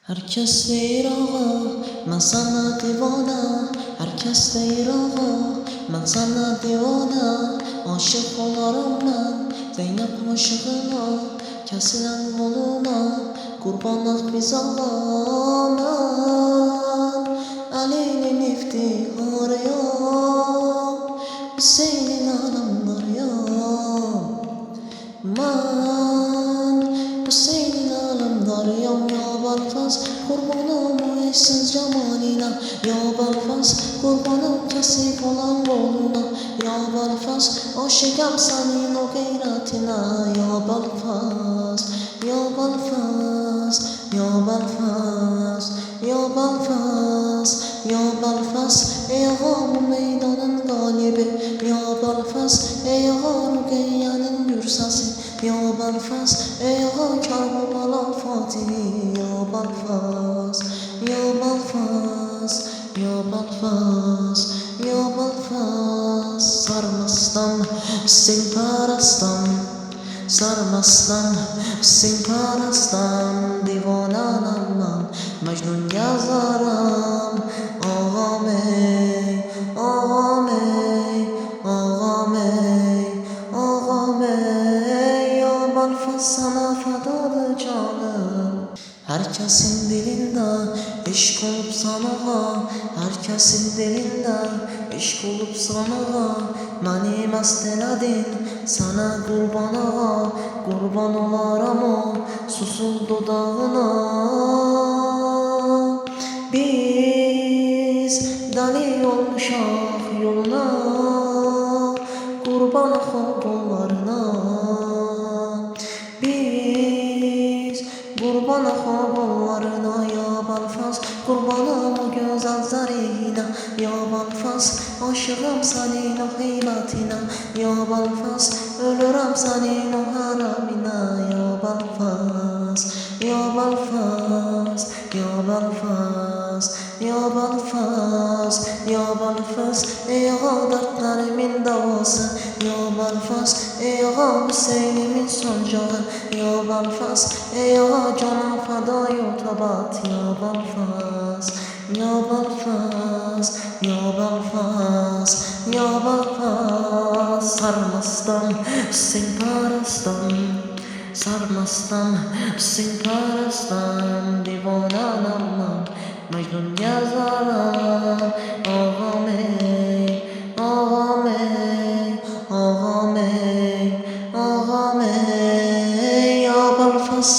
Herkes deyir ağa, mən sana divana. Herkes deyir ağa, mən sana divana. Aşık olaram mən Zeynep aşığına, kesilen yoluna qurbanlıq biz Allah'a. Ali'nin iftiharıyam, Hüseyin'in alamlarıyam. Ben Hüseyin'in alamlarıyam. Ya Balfas kurbanım eşsiz cemalina. Ya Balfas kurbanım kesik olan koluna. Ya Balfas aşıkam senin o gayretine. Ya Balfas, ya Balfas, ya Balfas, ya Balfas, ya Balfas. Ey ağam meydanın galibi. Ya Balfas ey ağam Ruqeyyənin gürsəsi. Ya Balfas ey ağa Karbala Fatihi. Ya Balfas, ya Balfas, ya Balfas, ya Balfas. Sarmasdan sen parastan, sarmasdan sen parastan. Divananam mən, Mecnun yazaram. Ağam ey, ağam ey, ağam ey, ağam ey. Ya Balfas sana fadadır canım. Herkesin dilinde eşk olup sana, herkesin dilinde eşk olup sana. Məni məst elədin sana qurban ağa, qurban olaram o susuz dodağına. Biz dəli olmuşaq yoluna, qurban xabollarına. Biz qurban xabollarına. Ya Balfas qurbanım o gözəl zəriyinə. Ya Balfas aşığım sənin o heybətinə. Ya Balfas ölürəm sənin o hərəminə. Ya Balfas, ya Balfas, ya Balfas, ya Balfas, ya Balfas. Ey ağa dərdlərimin davası. Ya Balfas ey ağa Hüseynimin sancağı. Ya Balfas ey ağa canım fədai otabat. Ya Balfas, ya Balfas, ya Balfas, ya Balfas. Sarmasdan sen parastan, sarmasdan sen parastan. Divananam mən, Mecnun yazaram. Ağam ey, ağam ey, ağam ey, ağam ey. Ya Balfas